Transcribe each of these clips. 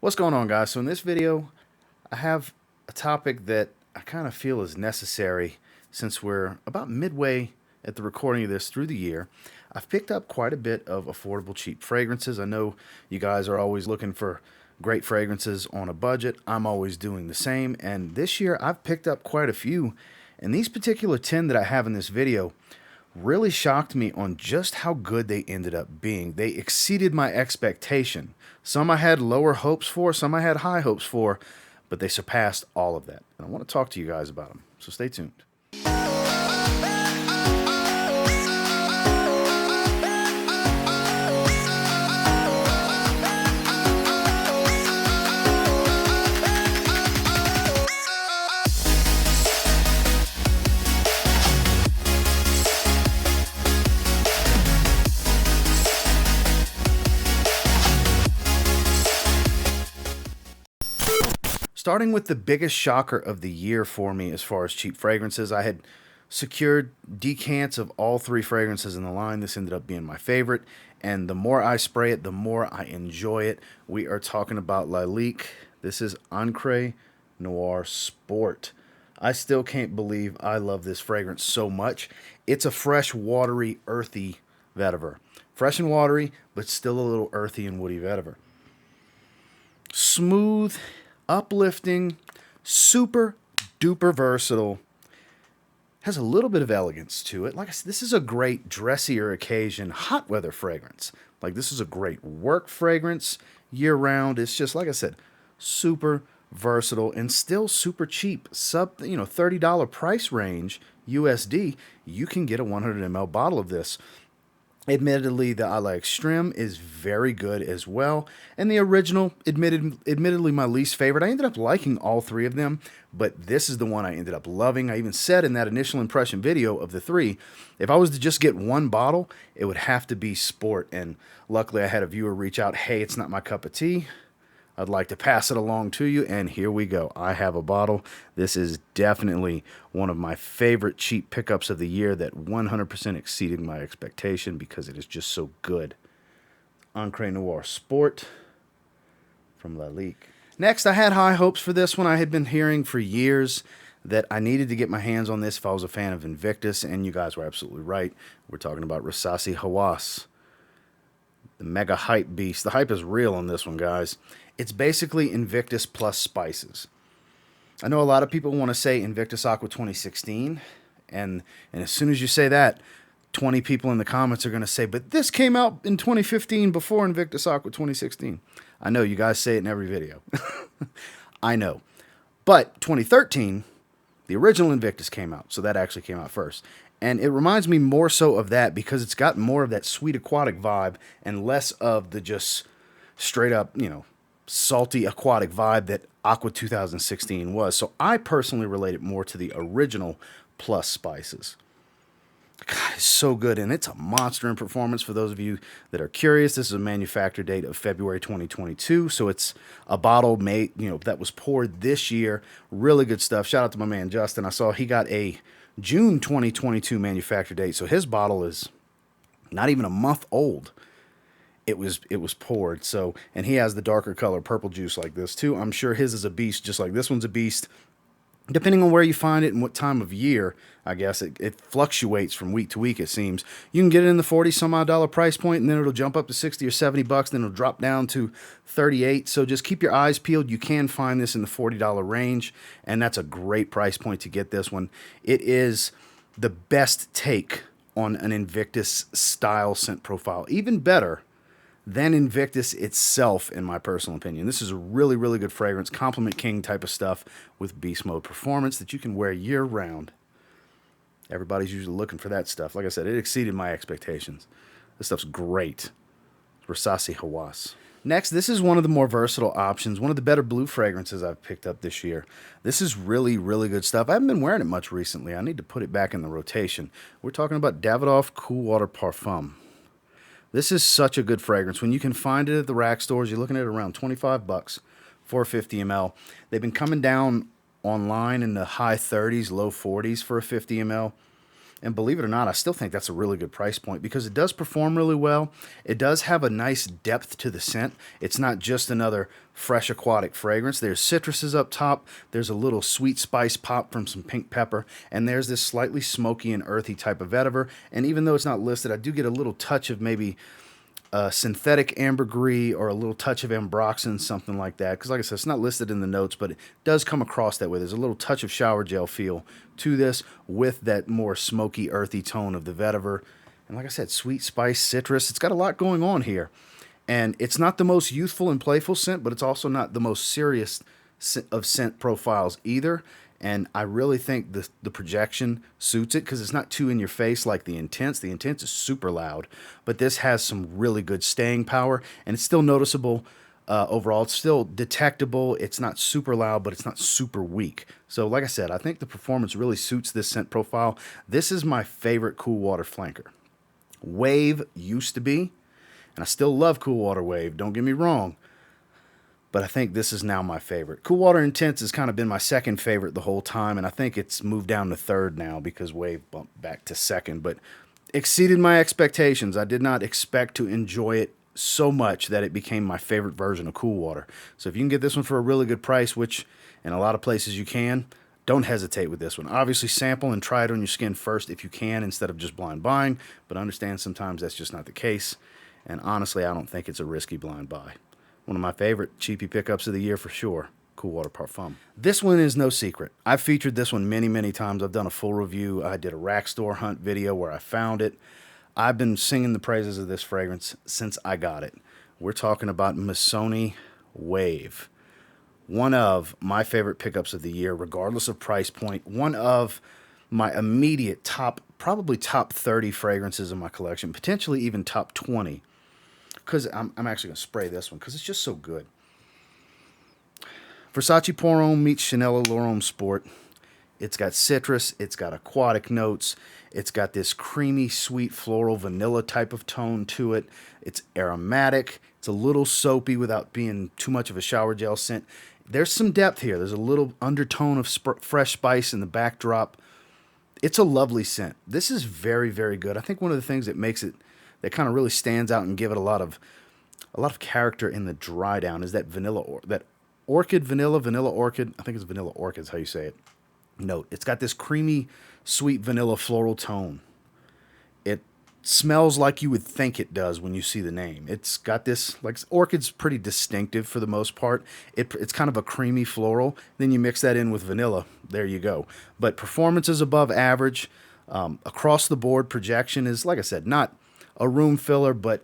What's going on, guys? So in this video, I have a topic that I kind of feel is necessary since we're about midway at the recording of this through the year. I've picked up quite a bit of affordable, cheap fragrances. I know you guys are always looking for great fragrances on a budget. I'm always doing the same, and this year I've picked up quite a few. And these particular 10 that I have in this video really shocked me on just how good they ended up being. They exceeded my expectation. Some I had lower hopes for, some I had high hopes for, but they surpassed all of that. And I want to talk to you guys about them, so stay tuned. Starting with the biggest shocker of the year for me as far as cheap fragrances, I had secured decants of all three fragrances in the line. This ended up being my favorite, and the more I spray it, the more I enjoy it. We are talking about Lalique. This is Encre Noir Sport. I still can't believe I love this fragrance so much. It's a fresh, watery, earthy vetiver. Fresh and watery, but still a little earthy and woody vetiver. Smooth, uplifting, super duper versatile. Has a little bit of elegance to it. Like I said, this is a great dressier occasion hot weather fragrance. Like, this is a great work fragrance year round. It's just, like I said, super versatile and still super cheap. Sub $30 price range USD. You can get a 100 ml bottle of this. Admittedly, the Ala Extreme is very good as well. And the original, admittedly my least favorite. I ended up liking all three of them, but this is the one I ended up loving. I even said in that initial impression video of the three, if I was to just get one bottle, it would have to be Sport. And luckily I had a viewer reach out, hey, it's not my cup of tea. I'd like to pass it along to you, and here we go. I have a bottle. This is definitely one of my favorite cheap pickups of the year that 100% exceeded my expectation because it is just so good. Encre Noir Sport from Lalique. Next, I had high hopes for this one. I had been hearing for years that I needed to get my hands on this if I was a fan of Invictus, and you guys were absolutely right. We're talking about Rasasi Hawas, the mega hype beast. The hype is real on this one, guys. It's basically Invictus plus spices. I know a lot of people want to say Invictus Aqua 2016, and as soon as you say that, 20 people in the comments are going to say, but this came out in 2015 before Invictus Aqua 2016. I know, you guys say it in every video. I know. But 2013, the original Invictus came out, so that actually came out first. And it reminds me more so of that because it's got more of that sweet aquatic vibe and less of the just straight up, salty aquatic vibe that Aqua 2016 was. So I personally relate it more to the original plus spices. God, it's so good, and it's a monster in performance. For those of you that are curious, this is a manufacture date of February 2022, so it's a bottle made, that was poured this year. Really good stuff. Shout out to my man Justin. I saw he got a June 2022 manufacture date, so his bottle is not even a month old. It was poured. So, and he has the darker color purple juice like this too. I'm sure his is a beast, just like this one's a beast. Depending on where you find it and what time of year, I guess it fluctuates from week to week. It seems you can get it in the 40 some odd dollar price point, and then it'll jump up to 60 or 70 bucks. Then it'll drop down to 38. So just keep your eyes peeled. You can find this in the $40 range, and that's a great price point to get this one. It is the best take on an Invictus style scent profile, even better than Invictus itself, in my personal opinion. This is a really, really good fragrance, Compliment King type of stuff with beast mode performance that you can wear year round. Everybody's usually looking for that stuff. Like I said, it exceeded my expectations. This stuff's great. Rasasi Hawas. Next, this is one of the more versatile options, one of the better blue fragrances I've picked up this year. This is really, really good stuff. I haven't been wearing it much recently. I need to put it back in the rotation. We're talking about Davidoff Cool Water Parfum. This is such a good fragrance. When you can find it at the rack stores, you're looking at around 25 bucks for a 50 ml. They've been coming down online in the high 30s, low 40s for a 50 ml. And believe it or not, I still think that's a really good price point because it does perform really well. It does have a nice depth to the scent. It's not just another fresh aquatic fragrance. There's citruses up top. There's a little sweet spice pop from some pink pepper. And there's this slightly smoky and earthy type of vetiver. And even though it's not listed, I do get a little touch of maybe synthetic ambergris or a little touch of ambroxan, something like that. Because like I said, it's not listed in the notes, but it does come across that way. There's a little touch of shower gel feel to this with that more smoky, earthy tone of the vetiver. And like I said, sweet spice, citrus. It's got a lot going on here. And it's not the most youthful and playful scent, but it's also not the most serious of scent profiles either. And I really think the projection suits it because it's not too in your face like the Intense. The Intense is super loud, but this has some really good staying power, and it's still noticeable overall. It's still detectable. It's not super loud, but it's not super weak. So like I said, I think the performance really suits this scent profile. This is my favorite Cool Water flanker. Wave used to be, and I still love Cool Water Wave, don't get me wrong. But I think this is now my favorite. Cool Water Intense has kind of been my second favorite the whole time, and I think it's moved down to third now because Wave bumped back to second, but exceeded my expectations. I did not expect to enjoy it so much that it became my favorite version of Cool Water. So if you can get this one for a really good price, which in a lot of places you can, don't hesitate with this one. Obviously, sample and try it on your skin first if you can instead of just blind buying, but understand sometimes that's just not the case, and honestly, I don't think it's a risky blind buy. One of my favorite cheapy pickups of the year for sure. Cool Water Parfum. This one is no secret. I've featured this one many, many times. I've done a full review. I did a rack store hunt video where I found it. I've been singing the praises of this fragrance since I got it. We're talking about Missoni Wave. One of my favorite pickups of the year, regardless of price point. One of my immediate probably top 30 fragrances in my collection, potentially even top 20. Because I'm actually going to spray this one because it's just so good. Versace Pour Homme meets Chanel L'Homme Sport. It's got citrus. It's got aquatic notes. It's got this creamy, sweet, floral, vanilla type of tone to it. It's aromatic. It's a little soapy without being too much of a shower gel scent. There's some depth here. There's a little undertone of fresh spice in the backdrop. It's a lovely scent. This is very, very good. I think one of the things that makes it that kind of really stands out and give it a lot of character in the dry down is that that orchid vanilla orchid. I think it's vanilla orchid is how you say it. Note, it's got this creamy, sweet vanilla floral tone. It smells like you would think it does when you see the name. It's got this, like, orchid's pretty distinctive for the most part. It's kind of a creamy floral. Then you mix that in with vanilla. There you go. But performance is above average. Across the board, projection is, like I said, not a room filler, but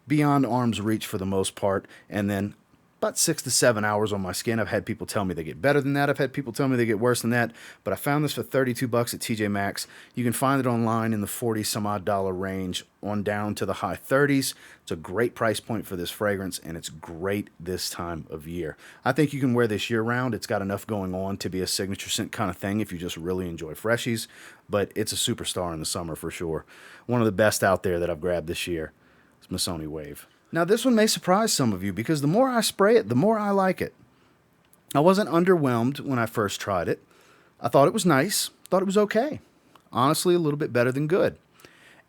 beyond arm's reach for the most part. And then about 6 to 7 hours on my skin. I've had people tell me they get better than that. I've had people tell me they get worse than that. But I found this for $32 at TJ Maxx. You can find it online in the 40 some odd dollar range on down to the high 30s. It's a great price point for this fragrance, and it's great this time of year. I think you can wear this year round. It's got enough going on to be a signature scent kind of thing if you just really enjoy freshies. But it's a superstar in the summer for sure. One of the best out there that I've grabbed this year is Missoni Wave. Now, this one may surprise some of you because the more I spray it, the more I like it. I wasn't underwhelmed when I first tried it. I thought it was nice. Thought it was okay. Honestly, a little bit better than good.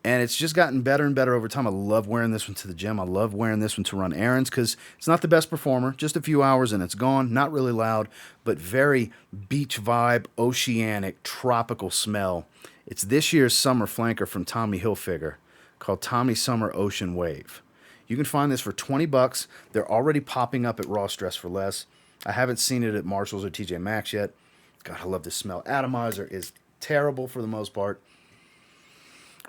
And it's just gotten better and better over time. I love wearing this one to the gym. I love wearing this one to run errands because it's not the best performer. Just a few hours and it's gone. Not really loud, but very beach vibe, oceanic, tropical smell. It's this year's summer flanker from Tommy Hilfiger called Tommy Summer Ocean Wave. You can find this for $20. They're already popping up at Ross Dress for Less. I haven't seen it at Marshall's or TJ Maxx yet. God, I love this smell. Atomizer is terrible for the most part.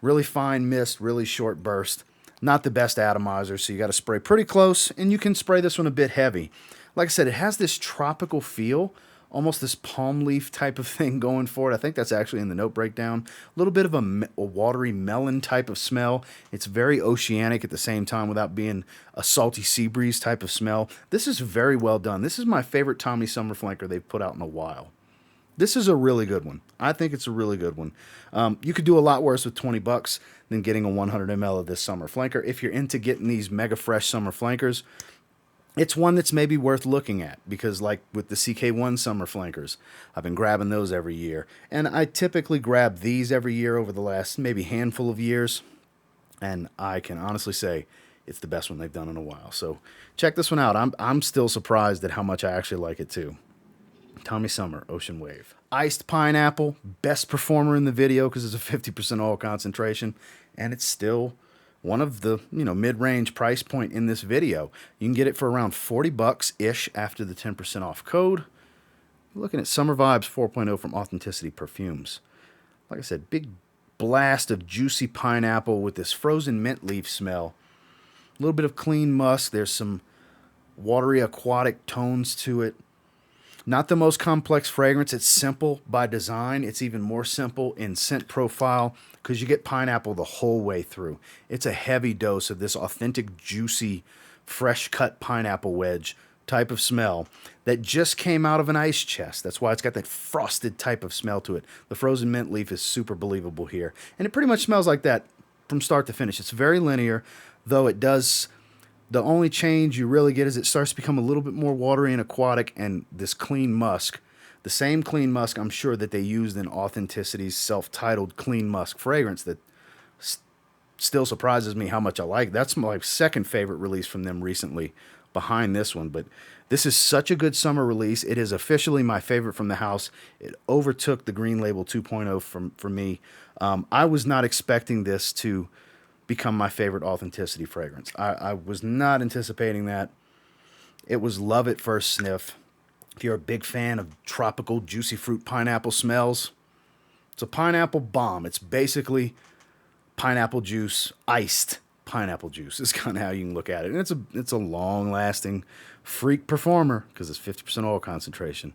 Really fine mist, really short burst. Not the best atomizer, so you got to spray pretty close, and you can spray this one a bit heavy. Like I said, it has this tropical feel, almost this palm leaf type of thing going for it. I think that's actually in the note breakdown. A little bit of a watery melon type of smell. It's very oceanic at the same time without being a salty sea breeze type of smell. This is very well done. This is my favorite Tommy Summer flanker they've put out in a while. This is a really good one. I think it's a really good one. You could do a lot worse with $20 than getting a 100 ml of this summer flanker. If you're into getting these mega fresh summer flankers, It's one that's maybe worth looking at because, like with the CK1 summer flankers, I've been grabbing those every year. And I typically grab these every year over the last maybe handful of years. And I can honestly say it's the best one they've done in a while. So check this one out. I'm still surprised at how much I actually like it too. Tommy Summer Ocean Wave. Iced pineapple, best performer in the video because it's a 50% oil concentration, and it's still one of the mid-range price point in this video. You can get it for around 40 bucks ish after the 10% off code. You're looking at Summer Vibes 4.0 from Authenticity Perfumes. Like I said, big blast of juicy pineapple with this frozen mint leaf smell. A little bit of clean musk. There's some watery aquatic tones to it. Not the most complex fragrance. It's simple by design. It's even more simple in scent profile because you get pineapple the whole way through. It's a heavy dose of this authentic, juicy, fresh cut pineapple wedge type of smell that just came out of an ice chest. That's why it's got that frosted type of smell to it. The frozen mint leaf is super believable here. And it pretty much smells like that from start to finish. It's very linear, though it does... The only change you really get is it starts to become a little bit more watery and aquatic, and this clean musk, the same clean musk I'm sure that they used in Authenticity's self-titled clean musk fragrance that still surprises me how much I like. That's my second favorite release from them recently behind this one, but this is such a good summer release. It is officially my favorite from the house. It overtook the Green Label 2.0 for me. I was not expecting this to become my favorite Authenticity fragrance. I was not anticipating that. It was love at first sniff. If you're a big fan of tropical, juicy fruit pineapple smells, it's a pineapple bomb. It's basically pineapple juice, iced pineapple juice is kind of how you can look at it. And it's a long-lasting freak performer because it's 50% oil concentration.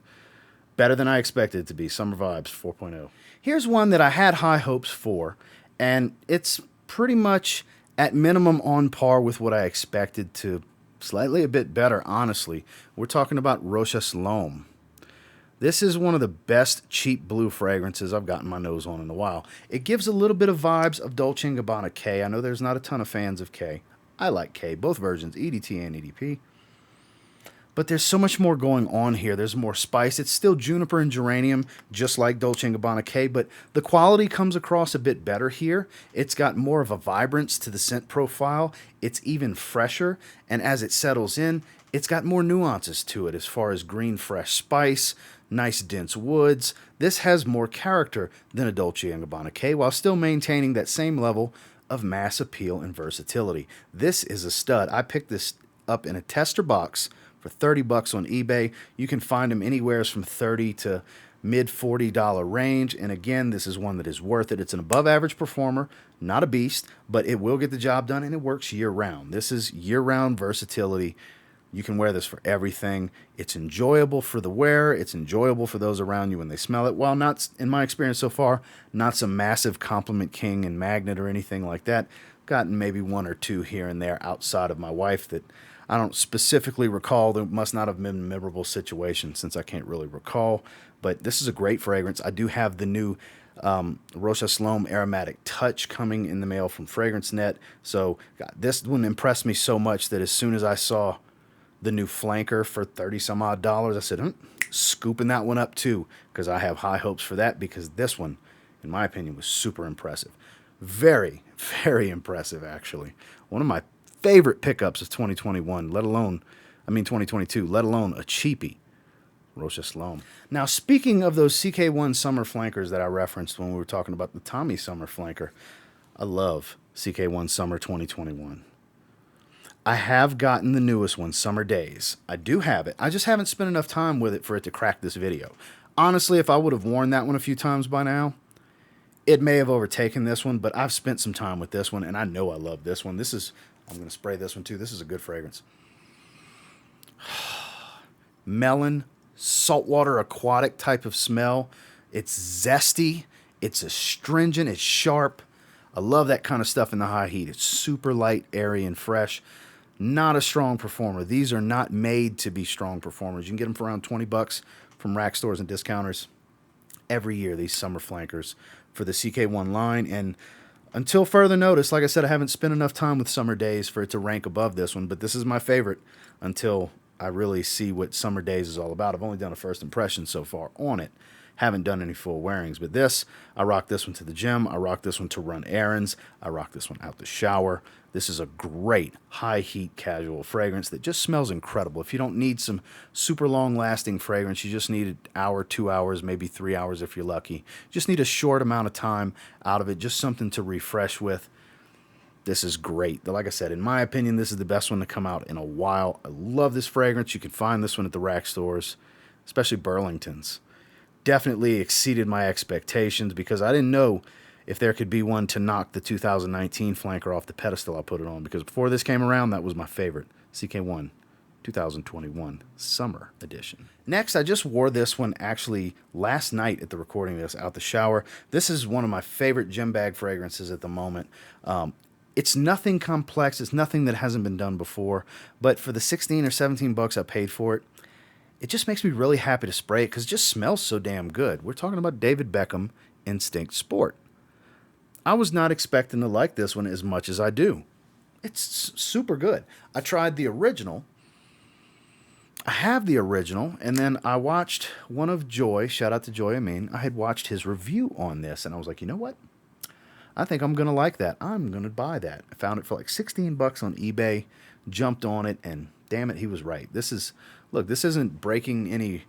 Better than I expected it to be. Summer Vibes 4.0. Here's one that I had high hopes for, and it's pretty much at minimum on par with what I expected, to slightly a bit better, honestly. We're talking about Rochas L'homme. This is one of the best cheap blue fragrances I've gotten my nose on in a while. It gives a little bit of vibes of Dolce & Gabbana K. I know there's not a ton of fans of K. I like K, both versions, EDT and EDP. But there's so much more going on here. There's more spice. It's still juniper and geranium, just like Dolce & Gabbana K, but the quality comes across a bit better here. It's got more of a vibrance to the scent profile. It's even fresher, and as it settles in, it's got more nuances to it as far as green, fresh spice, nice, dense woods. This has more character than a Dolce & Gabbana K, while still maintaining that same level of mass appeal and versatility. This is a stud. I picked this up in a tester box for 30 bucks on eBay. You can find them anywhere from $30 to mid $40 range. And again, this is one that is worth it. It's an above average performer, not a beast, but it will get the job done, and it works year round. This is year round versatility. You can wear this for everything. It's enjoyable for the wearer. It's enjoyable for those around you when they smell it. While not, in my experience so far, not some massive compliment king and magnet or anything like that. Gotten maybe one or two here and there outside of my wife that I don't specifically recall. There must not have been a memorable situation since I can't really recall. But this is a great fragrance. I do have the new Rochas L'homme Aromatic Touch coming in the mail from FragranceNet. So God, this one impressed me so much that as soon as I saw the new flanker for 30 some odd dollars, I said, scooping that one up too, because I have high hopes for that, because this one, in my opinion, was super impressive. Very, very impressive, actually. One of my favorite pickups of 2021, 2022, let alone a cheapie, Rochas L'homme. Now, speaking of those CK1 summer flankers that I referenced when we were talking about the Tommy summer flanker, I love CK1 summer 2021. I have gotten the newest one, Summer Days. I do have it. I just haven't spent enough time with it for it to crack this video. Honestly, if I would have worn that one a few times by now, it may have overtaken this one, but I've spent some time with this one, and I know I love this one. I'm going to spray this one too. This is a good fragrance. Melon, saltwater, aquatic type of smell. It's zesty. It's astringent. It's sharp. I love that kind of stuff in the high heat. It's super light, airy, and fresh. Not a strong performer. These are not made to be strong performers. You can get them for around 20 bucks from rack stores and discounters every year, these summer flankers for the CK1 line. And Until further notice, like I said, I haven't spent enough time with Summer Days for it to rank above this one, but this is my favorite until I really see what Summer Days is all about. I've only done a first impression so far on it. Haven't done any full wearings, but this, I rock this one to the gym. I rock this one to run errands. I rock this one out the shower. This is a great high heat casual fragrance that just smells incredible. If you don't need some super long lasting fragrance, you just need an hour, 2 hours, maybe 3 hours if you're lucky. Just need a short amount of time out of it, just something to refresh with. This is great. Like I said, in my opinion, this is the best one to come out in a while. I love this fragrance. You can find this one at the rack stores, especially Burlington's. Definitely exceeded my expectations because I didn't know if there could be one to knock the 2019 flanker off the pedestal I put it on, because before this came around, that was my favorite. CK1 2021 Summer Edition. Next, I just wore this one actually last night at the recording of this out the shower. This is one of my favorite gym bag fragrances at the moment. It's nothing complex. It's nothing that hasn't been done before, but for the 16 or 17 bucks I paid for it, it just makes me really happy to spray it because it just smells so damn good. We're talking about David Beckham Instinct Sport. I was not expecting to like this one as much as I do. It's super good. I tried the original. I have the original, and then I watched one of Joy, shout out to Joy Amin. I had watched his review on this, and I was like, you know what? I think I'm going to like that. I'm going to buy that. I found it for like 16 bucks on eBay, jumped on it, and damn it, he was right. This is, look, this isn't breaking any,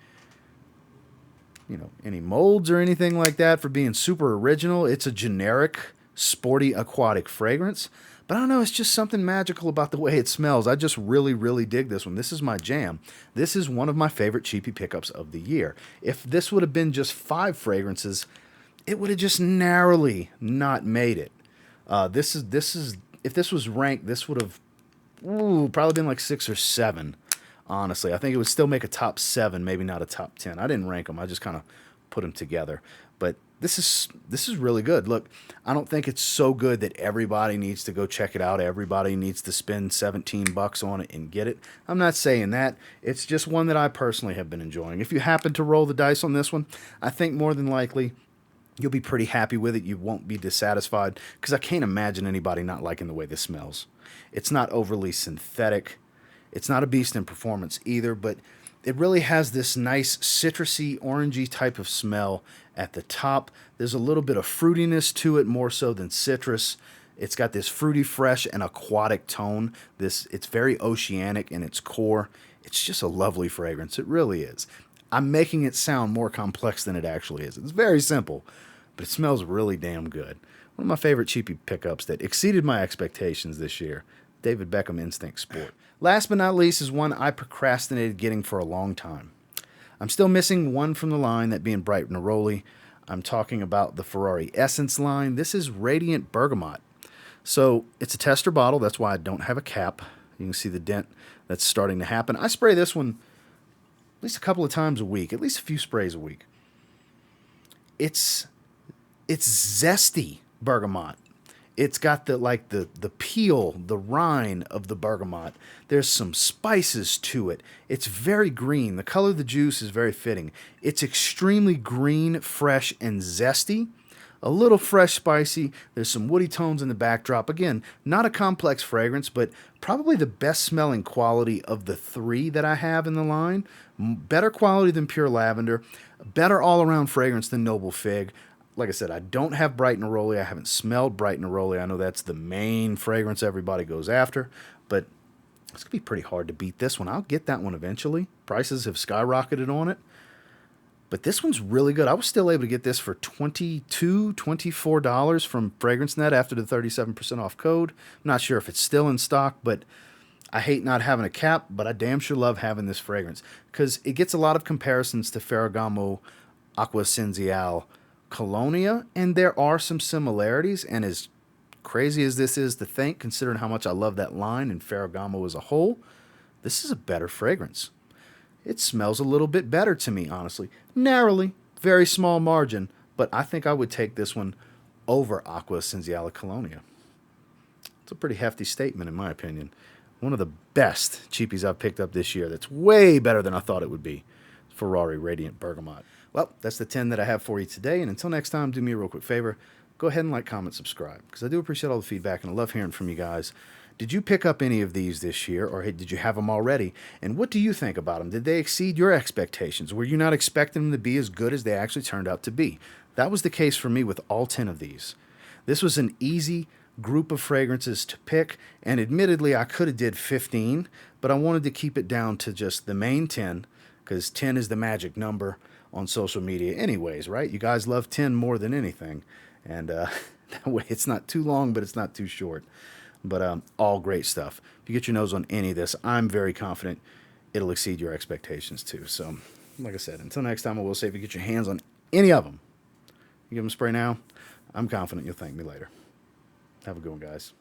any molds or anything like that for being super original. It's a generic, sporty, aquatic fragrance. But I don't know, it's just something magical about the way it smells. I just really, really dig this one. This is my jam. This is one of my favorite cheapy pickups of the year. If this would have been just 5 fragrances, it would have just narrowly not made it. This is if this was ranked, this would have probably been like 6 or 7. Honestly, I think it would still make a top 7, maybe not a top 10. I didn't rank them. I just kind of put them together. But this is really good. Look, I don't think it's so good that everybody needs to go check it out. Everybody needs to spend 17 bucks on it and get it. I'm not saying that. It's just one that I personally have been enjoying. If you happen to roll the dice on this one, I think more than likely you'll be pretty happy with it. You won't be dissatisfied because I can't imagine anybody not liking the way this smells. It's not overly synthetic. It's not a beast in performance either, but it really has this nice citrusy, orangey type of smell at the top. There's a little bit of fruitiness to it, more so than citrus. It's got this fruity, fresh, and aquatic tone. It's very oceanic in its core. It's just a lovely fragrance. It really is. I'm making it sound more complex than it actually is. It's very simple, but it smells really damn good. One of my favorite cheapy pickups that exceeded my expectations this year. David Beckham Instinct Sport. Last but not least is one I procrastinated getting for a long time. I'm still missing one from the line, that being Bright Neroli. I'm talking about the Ferrari Essence line. This is Radiant Bergamot. So it's a tester bottle. That's why I don't have a cap. You can see the dent that's starting to happen. I spray this one at least a couple of times a week, at least a few sprays a week. It's zesty bergamot. It's got the peel, the rind of the bergamot. There's some spices to it. It's very green. The color of the juice is very fitting. It's extremely green, fresh, and zesty. A little fresh, spicy. There's some woody tones in the backdrop. Again, not a complex fragrance, but probably the best smelling quality of the 3 that I have in the line. Better quality than Pure Lavender. Better all-around fragrance than Noble Fig. Like I said, I don't have Bright Neroli. I haven't smelled Bright Neroli. I know that's the main fragrance everybody goes after, but it's going to be pretty hard to beat this one. I'll get that one eventually. Prices have skyrocketed on it. But this one's really good. I was still able to get this for $22, $24 from FragranceNet after the 37% off code. I'm not sure if it's still in stock, but I hate not having a cap, but I damn sure love having this fragrance because it gets a lot of comparisons to Ferragamo Acqua Senziale Colonia, and there are some similarities, and as crazy as this is to think, considering how much I love that line and Ferragamo as a whole, this is a better fragrance. It smells a little bit better to me, honestly. Narrowly, very small margin, but I think I would take this one over Acqua Senziale Colonia. It's a pretty hefty statement, in my opinion. One of the best cheapies I've picked up this year that's way better than I thought it would be. Ferrari Radiant Bergamot. Well, that's the 10 that I have for you today, and until next time, do me a real quick favor. go ahead and like, comment, subscribe, because I do appreciate all the feedback, and I love hearing from you guys. Did you pick up any of these this year, or hey, did you have them already? And what do you think about them? Did they exceed your expectations? Were you not expecting them to be as good as they actually turned out to be? That was the case for me with all 10 of these. This was an easy group of fragrances to pick, and admittedly I could have did 15, but I wanted to keep it down to just the main 10, because 10 is the magic number on social media anyways, right? You guys love 10 more than anything, and that way it's not too long, but it's not too short. But all great stuff. If you get your nose on any of this, I'm very confident it'll exceed your expectations too. So, like I said, until next time, I will say, if you get your hands on any of them, you give them a spray now, I'm confident you'll thank me later. Have a good one, guys.